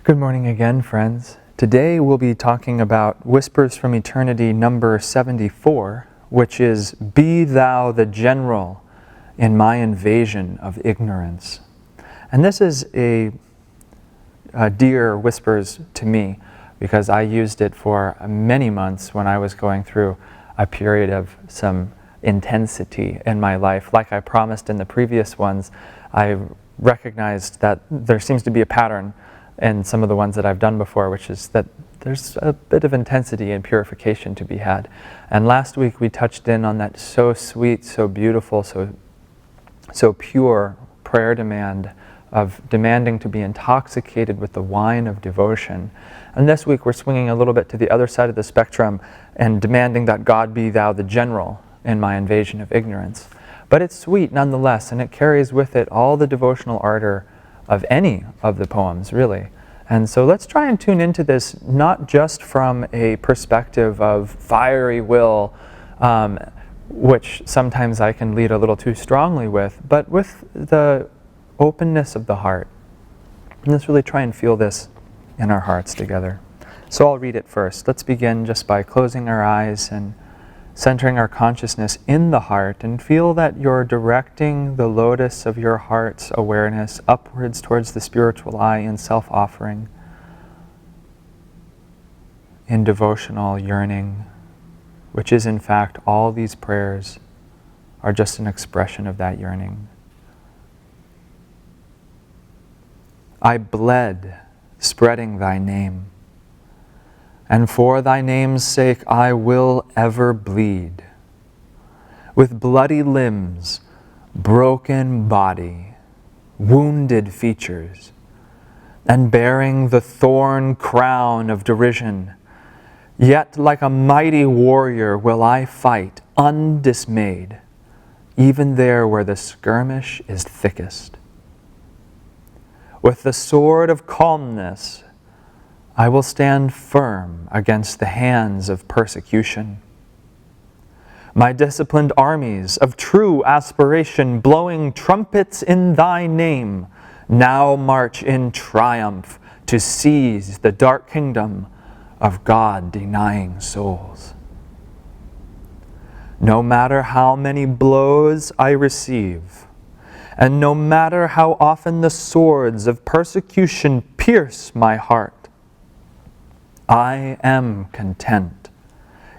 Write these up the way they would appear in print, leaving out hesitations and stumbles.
Good morning again, friends. Today we'll be talking about Whispers from Eternity number 74, which is Be Thou the General in My Invasion of Ignorance. And this is a dear Whispers to me because I used it for many months when I was going through a period of some intensity in my life. Like I promised in the previous ones, I recognized that there seems to be a pattern in some of the ones that I've done before, which is that there's a bit of intensity and purification to be had. And last week we touched in on that so sweet, so beautiful, so pure prayer demand of demanding to be intoxicated with the wine of devotion. And this week we're swinging a little bit to the other side of the spectrum and demanding that God be thou the general in my invasion of ignorance. But it's sweet nonetheless, and it carries with it all the devotional ardor of any of the poems, really. And so let's try and tune into this not just from a perspective of fiery will, which sometimes I can lead a little too strongly with, but with the openness of the heart. And let's really try and feel this in our hearts together. So I'll read it first. Let's begin just by closing our eyes and centering our consciousness in the heart, and feel that you're directing the lotus of your heart's awareness upwards towards the spiritual eye in self-offering, in devotional yearning, which is in fact all these prayers are just an expression of that yearning. I bled, spreading thy name, and for thy name's sake I will ever bleed. With bloody limbs, broken body, wounded features, and bearing the thorn crown of derision, yet like a mighty warrior will I fight undismayed, even there where the skirmish is thickest. With the sword of calmness, I will stand firm against the hands of persecution. My disciplined armies of true aspiration, blowing trumpets in thy name, now march in triumph to seize the dark kingdom of God-denying souls. No matter how many blows I receive, and no matter how often the swords of persecution pierce my heart, I am content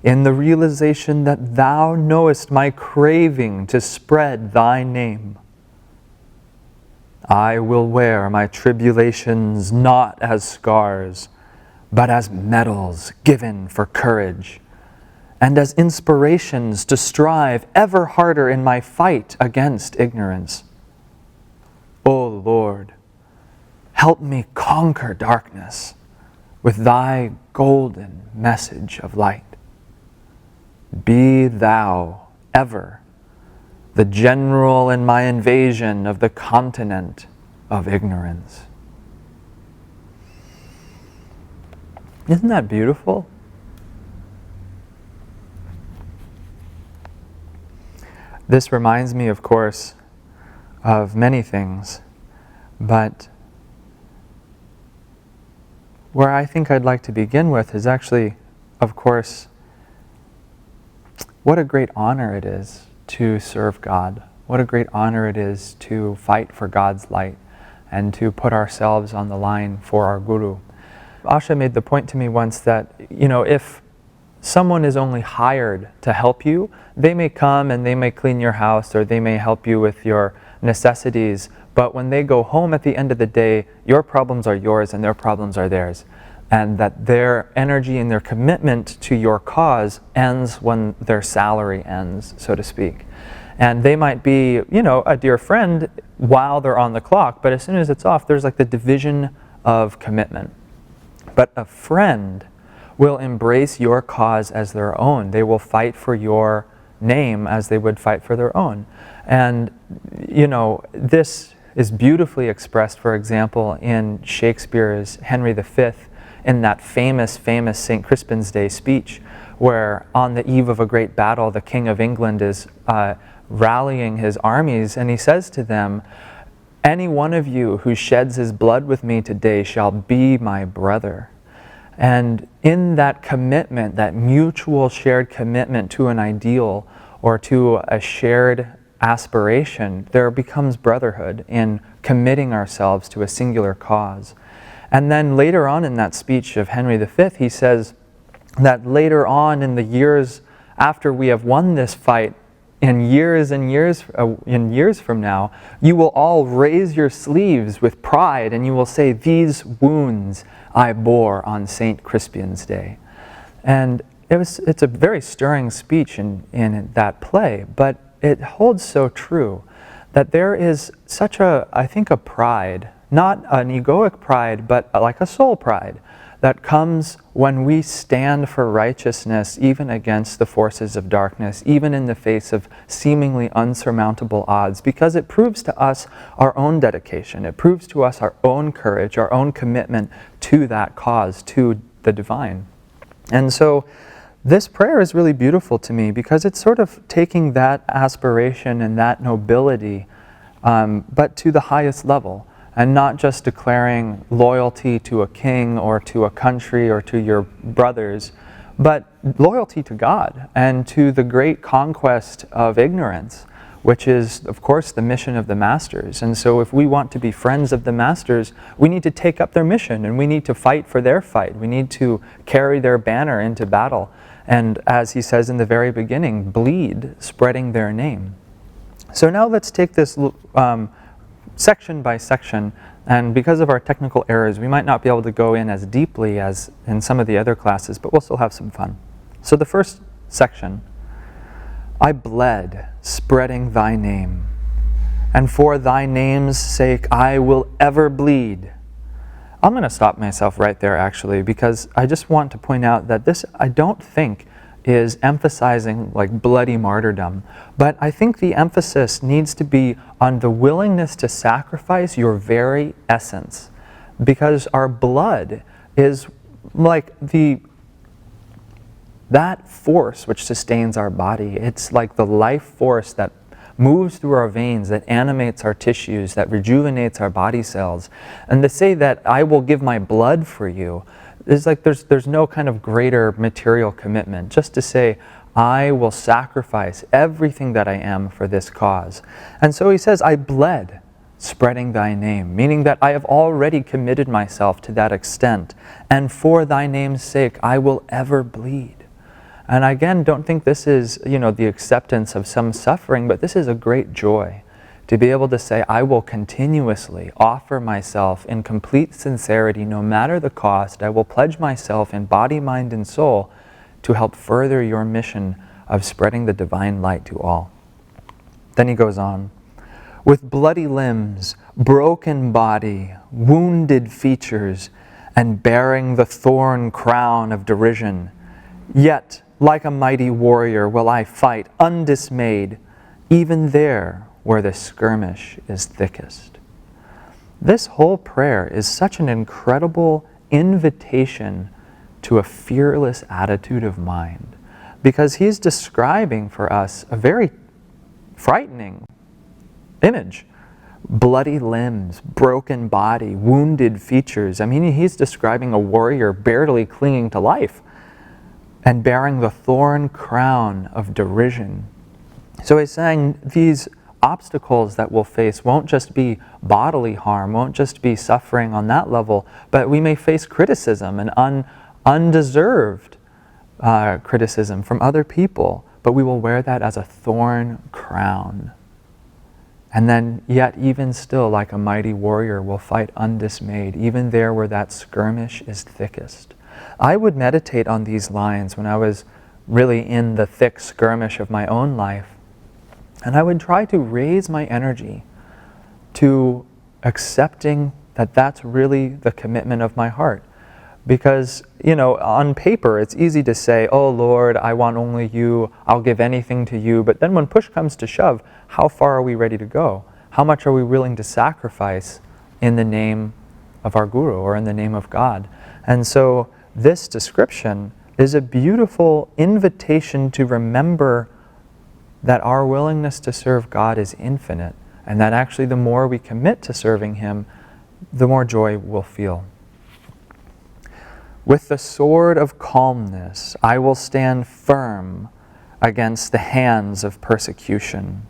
in the realization that thou knowest my craving to spread thy name. I will wear my tribulations not as scars, but as medals given for courage, and as inspirations to strive ever harder in my fight against ignorance. O Lord, help me conquer darkness with thy golden message of light. Be thou ever the general in my invasion of the continent of ignorance. Isn't that beautiful? This reminds me, of course, of many things, but where I think I'd like to begin with is actually, of course, what a great honor it is to serve God. What a great honor it is to fight for God's light and to put ourselves on the line for our Guru. Asha made the point to me once that, if someone is only hired to help you, they may come and they may clean your house or they may help you with your necessities, but when they go home at the end of the day, your problems are yours and their problems are theirs. And that their energy and their commitment to your cause ends when their salary ends, so to speak. And they might be, a dear friend while they're on the clock, but as soon as it's off, there's like the division of commitment. But a friend will embrace your cause as their own. They will fight for your name as they would fight for their own. And, this is beautifully expressed, for example, in Shakespeare's Henry V, in that famous St. Crispin's Day speech, where on the eve of a great battle, the King of England is rallying his armies, and he says to them, Any one of you who sheds his blood with me today shall be my brother. And in that commitment, that mutual shared commitment to an ideal or to a shared aspiration, there becomes brotherhood in committing ourselves to a singular cause. And then later on in that speech of Henry V, he says that later on in the years after we have won this fight, in years and years, from now, you will all raise your sleeves with pride and you will say, "These wounds I bore on St. Crispian's Day." And it's a very stirring speech in that play, but it holds so true that there is such I think a pride, not an egoic pride, but like a soul pride, that comes when we stand for righteousness even against the forces of darkness, even in the face of seemingly unsurmountable odds, because it proves to us our own dedication. It proves to us our own courage, our own commitment to that cause, to the divine. And so this prayer is really beautiful to me because it's sort of taking that aspiration and that nobility, but to the highest level. And not just declaring loyalty to a king or to a country or to your brothers, but loyalty to God and to the great conquest of ignorance, which is, of course, the mission of the masters. And so if we want to be friends of the masters, we need to take up their mission and we need to fight for their fight. We need to carry their banner into battle. And as he says in the very beginning, bleed, spreading their name. So now let's take this section by section, and because of our technical errors, we might not be able to go in as deeply as in some of the other classes, but we'll still have some fun. So the first section, I bled, spreading thy name, and for thy name's sake I will ever bleed. I'm going to stop myself right there actually, because I just want to point out that this, I don't think, is emphasizing like bloody martyrdom, but I think the emphasis needs to be on the willingness to sacrifice your very essence, because our blood is like that force which sustains our body. It's like the life force that moves through our veins, that animates our tissues, that rejuvenates our body cells. And to say that I will give my blood for you, it's like there's no kind of greater material commitment. Just to say, I will sacrifice everything that I am for this cause. And so he says, I bled, spreading thy name, meaning that I have already committed myself to that extent. And for thy name's sake, I will ever bleed. And I again don't think this is, the acceptance of some suffering, but this is a great joy. To be able to say, I will continuously offer myself in complete sincerity, no matter the cost. I will pledge myself in body, mind, and soul to help further your mission of spreading the divine light to all. Then he goes on, with bloody limbs, broken body, wounded features, and bearing the thorn crown of derision, yet, like a mighty warrior, will I fight undismayed, even there where the skirmish is thickest. This whole prayer is such an incredible invitation to a fearless attitude of mind, because he's describing for us a very frightening image. Bloody limbs, broken body, wounded features. I mean, he's describing a warrior barely clinging to life and bearing the thorn crown of derision. So he's saying these obstacles that we'll face won't just be bodily harm, won't just be suffering on that level, but we may face criticism and undeserved criticism from other people, but we will wear that as a thorn crown. And then yet even still, like a mighty warrior, will fight undismayed, even there where that skirmish is thickest. I would meditate on these lines when I was really in the thick skirmish of my own life. And I would try to raise my energy to accepting that that's really the commitment of my heart. Because, on paper, it's easy to say, oh Lord, I want only you, I'll give anything to you. But then when push comes to shove, how far are we ready to go? How much are we willing to sacrifice in the name of our Guru or in the name of God? And so this description is a beautiful invitation to remember that our willingness to serve God is infinite, And that actually the more we commit to serving Him, the more joy we'll feel. With the sword of calmness, I will stand firm against the hands of persecution.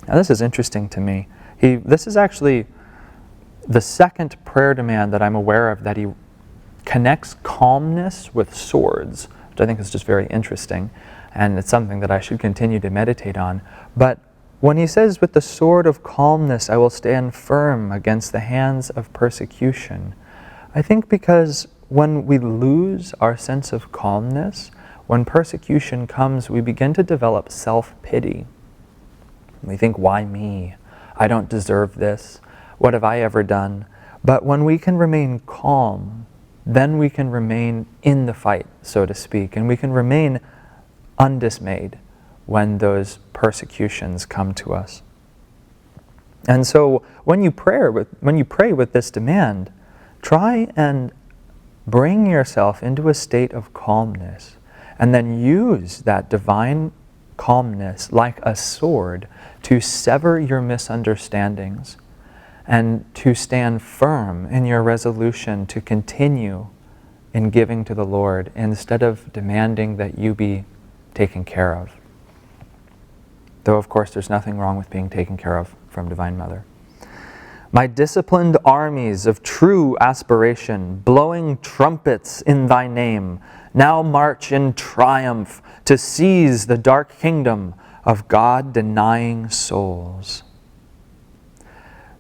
Now this is interesting to me. This is actually the second prayer demand that I'm aware of that he connects calmness with swords, which I think is just very interesting, and it's something that I should continue to meditate on. But when he says, with the sword of calmness I will stand firm against the hands of persecution, I think because when we lose our sense of calmness, when persecution comes, we begin to develop self-pity. We think, why me? I don't deserve this. What have I ever done? But when we can remain calm, then we can remain in the fight, so to speak, and we can remain undismayed when those persecutions come to us. And so when you pray with this demand, try and bring yourself into a state of calmness, and then use that divine calmness like a sword to sever your misunderstandings and to stand firm in your resolution to continue in giving to the Lord instead of demanding that you be taken care of. Though, of course, there's nothing wrong with being taken care of from Divine Mother. My disciplined armies of true aspiration, blowing trumpets in thy name, now march in triumph to seize the dark kingdom of God-denying souls.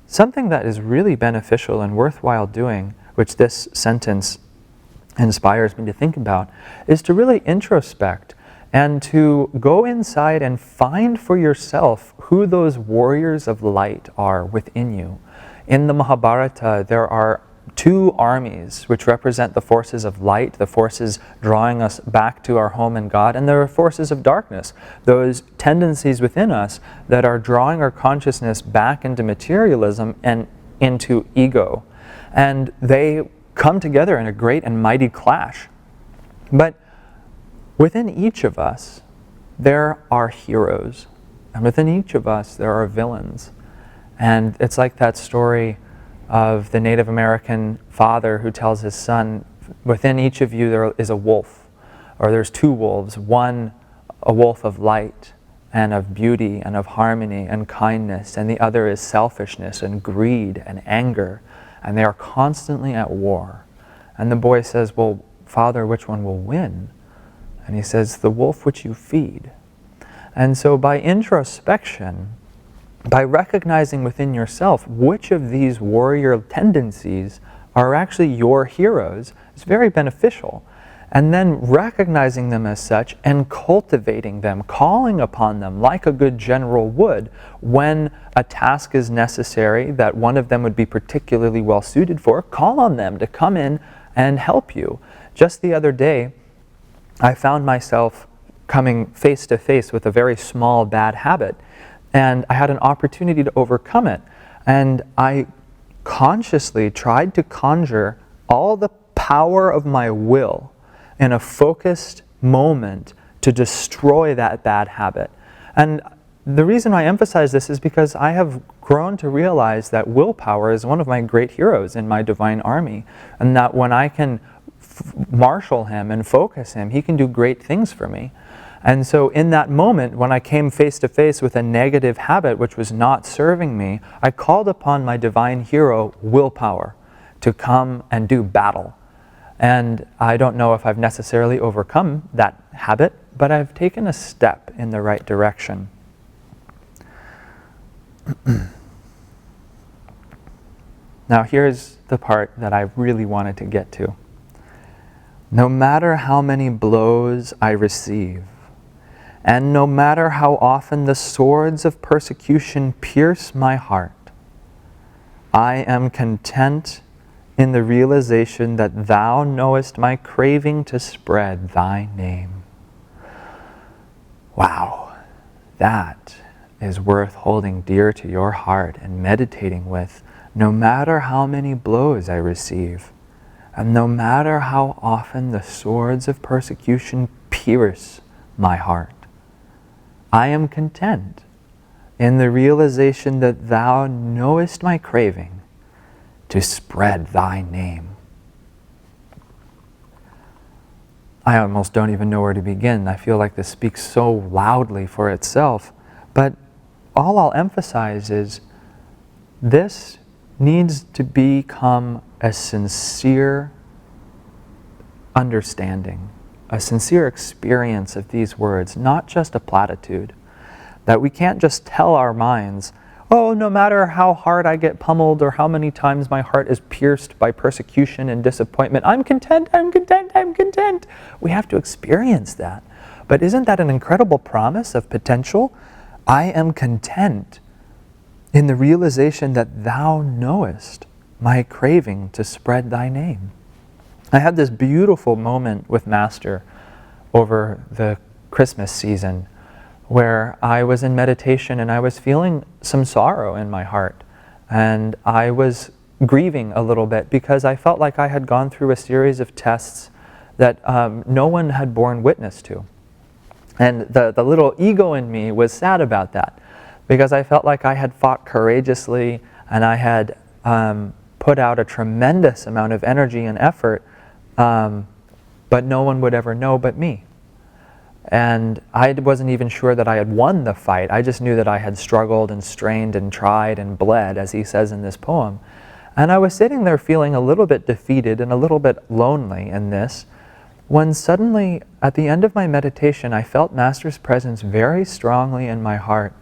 Something that is really beneficial and worthwhile doing, which this sentence inspires me to think about, is to really introspect and to go inside and find for yourself who those warriors of light are within you. In the Mahabharata, there are two armies which represent the forces of light, the forces drawing us back to our home in God, and there are forces of darkness, those tendencies within us that are drawing our consciousness back into materialism and into ego. And they come together in a great and mighty clash. But within each of us, there are heroes. And within each of us, there are villains. And it's like that story of the Native American father who tells his son, within each of you there is a wolf, or there's two wolves, one a wolf of light and of beauty and of harmony and kindness, and the other is selfishness and greed and anger, and they are constantly at war. And the boy says, well, Father, which one will win? And he says, the wolf which you feed. And so by introspection, by recognizing within yourself which of these warrior tendencies are actually your heroes, is very beneficial. And then recognizing them as such and cultivating them, calling upon them like a good general would when a task is necessary that one of them would be particularly well suited for, call on them to come in and help you. Just the other day, I found myself coming face to face with a very small bad habit, and I had an opportunity to overcome it. And I consciously tried to conjure all the power of my will in a focused moment to destroy that bad habit. And the reason I emphasize this is because I have grown to realize that willpower is one of my great heroes in my divine army, and that when I can marshal him and focus him, he can do great things for me. And so in that moment, when I came face to face with a negative habit which was not serving me, I called upon my divine hero, willpower, to come and do battle. And I don't know if I've necessarily overcome that habit, but I've taken a step in the right direction. Now here's the part that I really wanted to get to. No matter how many blows I receive, and no matter how often the swords of persecution pierce my heart, I am content in the realization that Thou knowest my craving to spread Thy name. Wow, that is worth holding dear to your heart and meditating with, no matter how many blows I receive, and no matter how often the swords of persecution pierce my heart. I am content in the realization that thou knowest my craving to spread thy name. I almost don't even know where to begin. I feel like this speaks so loudly for itself. But all I'll emphasize is this needs to become a sincere understanding, a sincere experience of these words, not just a platitude. That we can't just tell our minds, oh, no matter how hard I get pummeled or how many times my heart is pierced by persecution and disappointment, I'm content, I'm content, I'm content. We have to experience that. But isn't that an incredible promise of potential? I am content in the realization that thou knowest my craving to spread thy name. I had this beautiful moment with Master over the Christmas season where I was in meditation and I was feeling some sorrow in my heart. And I was grieving a little bit because I felt like I had gone through a series of tests that no one had borne witness to. And the little ego in me was sad about that because I felt like I had fought courageously and I had put out a tremendous amount of energy and effort, but no one would ever know but me. And I wasn't even sure that I had won the fight. I just knew that I had struggled and strained and tried and bled, as he says in this poem. And I was sitting there feeling a little bit defeated and a little bit lonely in this, when suddenly, at the end of my meditation, I felt Master's presence very strongly in my heart,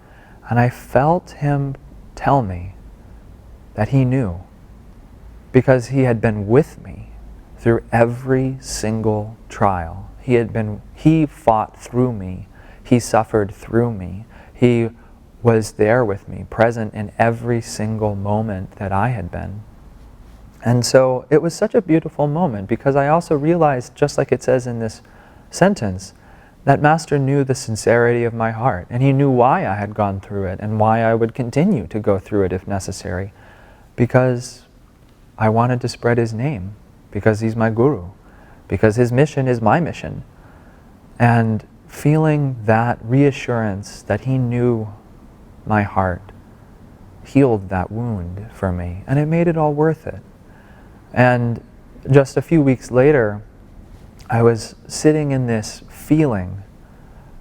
and I felt him tell me that he knew, because he had been with me through every single trial. He fought through me. He suffered through me. He was there with me, present in every single moment that I had been. And so it was such a beautiful moment because I also realized, just like it says in this sentence, that Master knew the sincerity of my heart, and he knew why I had gone through it and why I would continue to go through it if necessary, because I wanted to spread his name, because he's my guru, because his mission is my mission. And feeling that reassurance that he knew my heart healed that wound for me, and it made it all worth it. And just a few weeks later, I was sitting in this feeling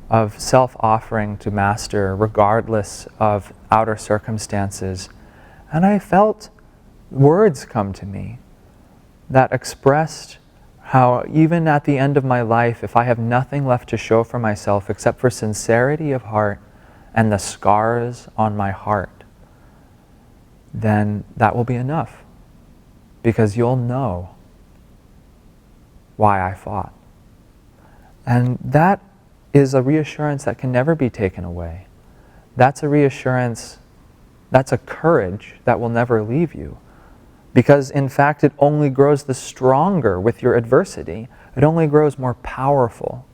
of self-offering to Master regardless of outer circumstances, and I felt words come to me that expressed how even at the end of my life, if I have nothing left to show for myself except for sincerity of heart and the scars on my heart, then that will be enough, because you'll know why I fought. And that is a reassurance that can never be taken away. That's a reassurance, that's a courage that will never leave you. Because in fact, it only grows the stronger with your adversity. It only grows more powerful.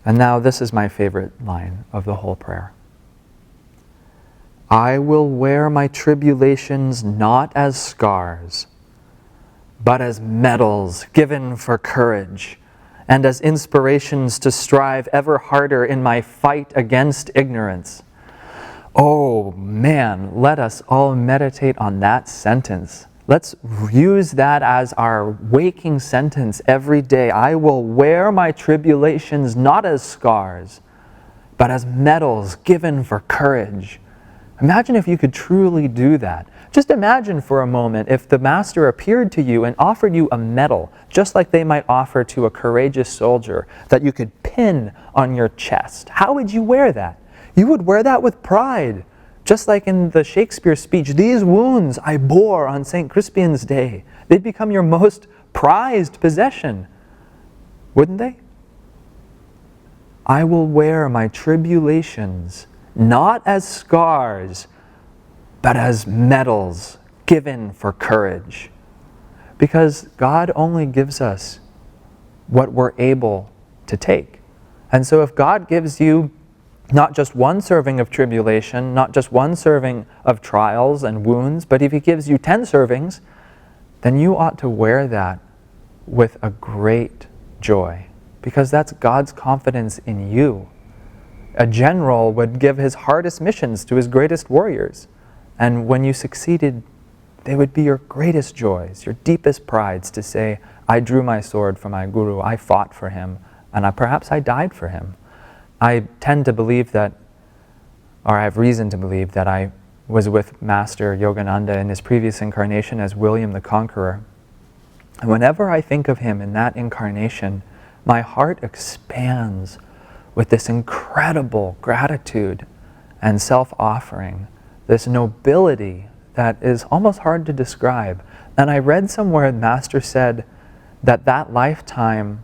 And now this is my favorite line of the whole prayer. I will wear my tribulations not as scars, but as medals given for courage, and as inspirations to strive ever harder in my fight against ignorance. Oh man, let us all meditate on that sentence. Let's use that as our waking sentence every day. I will wear my tribulations not as scars, but as medals given for courage. Imagine if you could truly do that. Just imagine for a moment if the Master appeared to you and offered you a medal, just like they might offer to a courageous soldier, that you could pin on your chest. How would you wear that? You would wear that with pride. Just like in the Shakespeare speech, these wounds I bore on St. Crispian's Day. They'd become your most prized possession, wouldn't they? I will wear my tribulations not as scars, but as medals given for courage. Because God only gives us what we're able to take. And so if God gives you not just one serving of tribulation, not just one serving of trials and wounds, but if he gives you 10 servings, then you ought to wear that with a great joy, because that's God's confidence in you. A general would give his hardest missions to his greatest warriors. And when you succeeded, they would be your greatest joys, your deepest prides to say, I drew my sword for my guru, I fought for him, and perhaps I died for him. I tend to believe that, or I have reason to believe that I was with Master Yogananda in his previous incarnation as William the Conqueror. And whenever I think of him in that incarnation, my heart expands with this incredible gratitude and self-offering, this nobility that is almost hard to describe. And I read somewhere Master said that that lifetime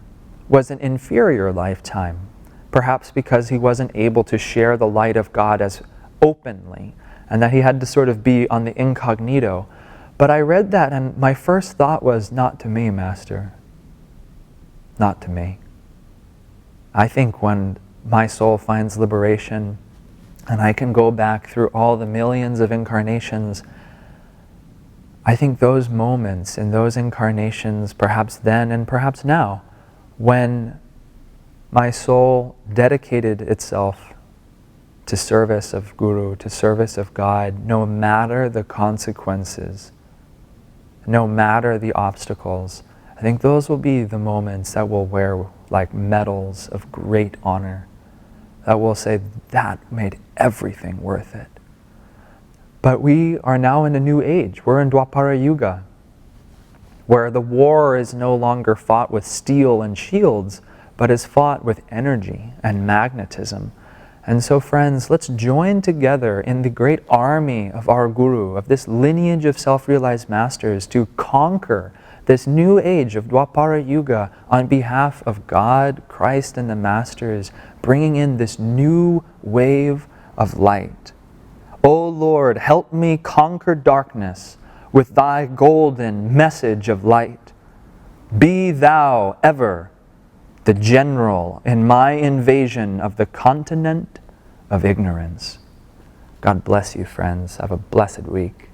was an inferior lifetime, perhaps because he wasn't able to share the light of God as openly, and that he had to sort of be on the incognito. But I read that and my first thought was, not to me, Master. Not to me. I think when my soul finds liberation and I can go back through all the millions of incarnations, I think those moments in those incarnations, perhaps then and perhaps now, when my soul dedicated itself to service of Guru, to service of God, no matter the consequences, no matter the obstacles, I think those will be the moments that will wear like medals of great honor, that will say, that made everything worth it. But we are now in a new age. We're in Dwapara Yuga, where the war is no longer fought with steel and shields, but is fought with energy and magnetism. And so, friends, let's join together in the great army of our Guru, of this lineage of self-realized masters, to conquer this new age of Dwapara Yuga on behalf of God, Christ, and the Masters, bringing in this new wave of light. O Lord, help me conquer darkness with thy golden message of light. Be thou ever the general in my invasion of the continent of ignorance. God bless you, friends. Have a blessed week.